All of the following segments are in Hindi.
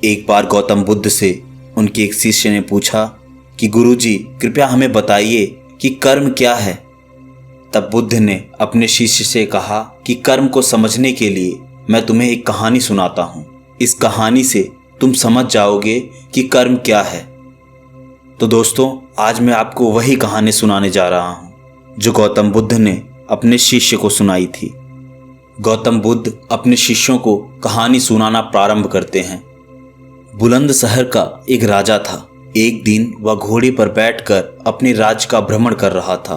एक बार गौतम बुद्ध से उनके एक शिष्य ने पूछा कि गुरुजी कृपया हमें बताइए कि कर्म क्या है। तब बुद्ध ने अपने शिष्य से कहा कि कर्म को समझने के लिए मैं तुम्हें एक कहानी सुनाता हूँ। इस कहानी से तुम समझ जाओगे कि कर्म क्या है। तो दोस्तों, आज मैं आपको वही कहानी सुनाने जा रहा हूँ जो गौतम बुद्ध ने अपने शिष्य को सुनाई थी। गौतम बुद्ध अपने शिष्यों को कहानी सुनाना प्रारंभ करते हैं। बुलंद शहर का एक राजा था। एक दिन वह घोड़े पर बैठकर अपने राज्य का भ्रमण कर रहा था।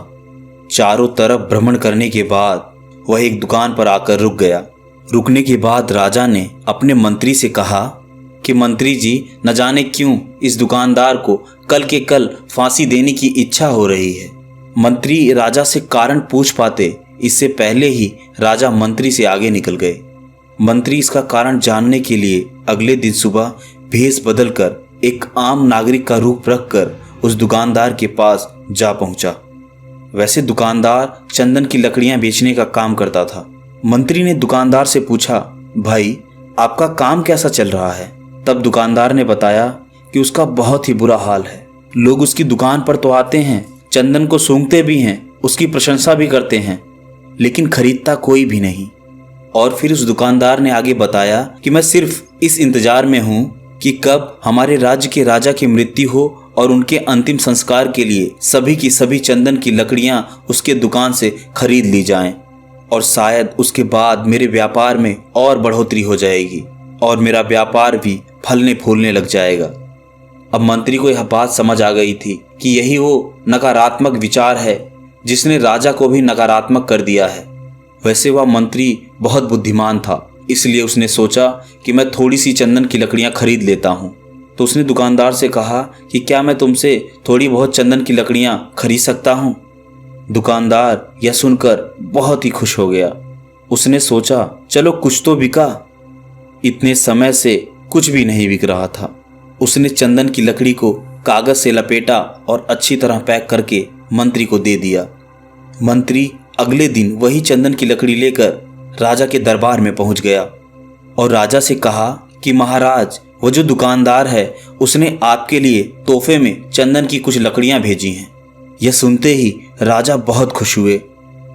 चारों तरफ भ्रमण करने के बाद वह एक दुकान पर आकर रुक गया। रुकने के बाद राजा ने अपने मंत्री से कहा कि मंत्री जी, न जाने क्यों इस दुकानदार को कल के कल फांसी देने की इच्छा हो रही है। मंत्री राजा से कारण पूछ पाते इससे पहले ही राजा मंत्री से आगे निकल गए। मंत्री इसका कारण जानने के लिए अगले दिन सुबह भेष बदलकर एक आम नागरिक का रूप रखकर उस दुकानदार के पास जा पहुंचा। वैसे दुकानदार चंदन की लकड़ियां बेचने का काम करता था। मंत्री ने दुकानदार से पूछा, भाई आपका काम कैसा चल रहा है? तब दुकानदार ने बताया कि उसका बहुत ही बुरा हाल है। लोग उसकी दुकान पर तो आते हैं, चंदन को सूंघते भी हैं, उसकी प्रशंसा भी करते हैं, लेकिन खरीदता कोई भी नहीं। और फिर उस दुकानदार ने आगे बताया कि मैं सिर्फ इस इंतजार में हूं कि कब हमारे राज्य के राजा की मृत्यु हो और उनके अंतिम संस्कार के लिए सभी की सभी चंदन की लकड़ियां उसके दुकान से खरीद ली जाएं, और शायद उसके बाद मेरे व्यापार में और बढ़ोतरी हो जाएगी और मेरा व्यापार भी फलने फूलने लग जाएगा। अब मंत्री को यह बात समझ आ गई थी कि यही वो नकारात्मक विचार है जिसने राजा को भी नकारात्मक कर दिया है। वैसे वह मंत्री बहुत बुद्धिमान था, इसलिए उसने सोचा कि मैं थोड़ी सी चंदन की लकड़ियां खरीद लेता हूं। तो उसने दुकानदार से कहा कि क्या मैं तुमसे थोड़ी बहुत चंदन की लकड़ियां खरीद सकता हूं? दुकानदार यह सुनकर बहुत ही खुश हो गया। उसने सोचा, चलो कुछ तो बिका। इतने समय से कुछ भी नहीं बिक रहा था। उसने चंदन की लकड़ी को कागज से लपेटा और अच्छी तरह पैक करके मंत्री को दे दिया। मंत्री अगले दिन वही चंदन की लकड़ी लेकर राजा के दरबार में पहुंच गया और राजा से कहा कि महाराज, वो जो दुकानदार है उसने आपके लिए तोहफे में चंदन की कुछ लकड़ियां भेजी हैं। यह सुनते ही राजा बहुत खुश हुए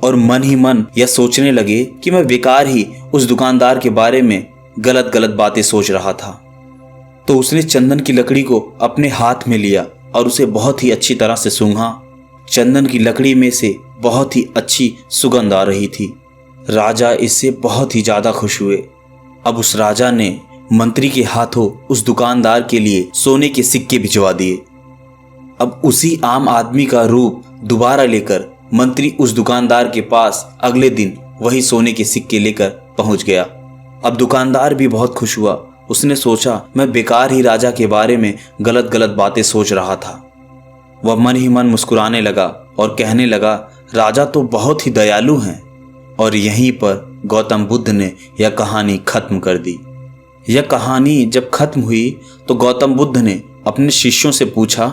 और मन ही मन यह सोचने लगे कि मैं बेकार ही उस दुकानदार के बारे में गलत गलत बातें सोच रहा था। तो उसने चंदन की लकड़ी को अपने हाथ में लिया और उसे बहुत ही अच्छी तरह से सूंघा। चंदन की लकड़ी में से बहुत ही अच्छी सुगंध आ रही थी। राजा इससे बहुत ही ज्यादा खुश हुए। अब उस राजा ने मंत्री के हाथों उस दुकानदार के लिए सोने के सिक्के भिजवा दिए। अब उसी आम आदमी का रूप दोबारा लेकर मंत्री उस दुकानदार के पास अगले दिन वही सोने के सिक्के लेकर पहुंच गया। अब दुकानदार भी बहुत खुश हुआ। उसने सोचा, मैं बेकार ही राजा के बारे में गलत गलत बातें सोच रहा था। वह मन ही मन मुस्कुराने लगा और कहने लगा, राजा तो बहुत ही दयालु हैं। और यहीं पर गौतम बुद्ध ने यह कहानी खत्म कर दी। यह कहानी जब खत्म हुई तो गौतम बुद्ध ने अपने शिष्यों से पूछा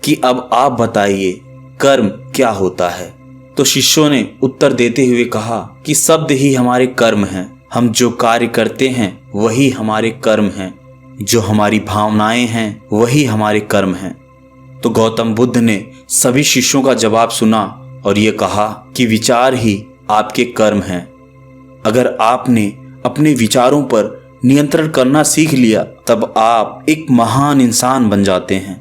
कि अब आप बताइए कर्म क्या होता है? तो शिष्यों ने उत्तर देते हुए कहा कि शब्द ही हमारे कर्म हैं। हम जो कार्य करते हैं वही हमारे कर्म हैं। जो हमारी भावनाएं हैं वही हमारे कर्म हैं। तो गौतम बुद्ध ने सभी शिष्यों का जवाब सुना और ये कहा कि विचार ही आपके कर्म हैं। अगर आपने अपने विचारों पर नियंत्रण करना सीख लिया तब आप एक महान इंसान बन जाते हैं।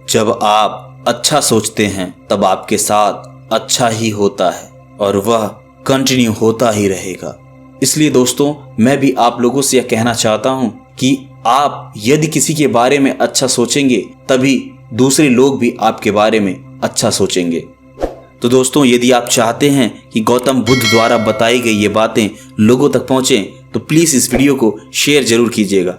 जब आप अच्छा सोचते हैं तब आपके साथ अच्छा ही होता है और वह कंटिन्यू होता ही रहेगा। इसलिए दोस्तों, मैं भी आप लोगों से यह कहना चाहता हूं कि आप यदि किसी के बारे में अच्छा सोचेंगे तभी दूसरे लोग भी आपके बारे में अच्छा सोचेंगे। तो दोस्तों, यदि आप चाहते हैं कि गौतम बुद्ध द्वारा बताई गई ये बातें लोगों तक पहुंचें तो प्लीज़ इस वीडियो को शेयर जरूर कीजिएगा।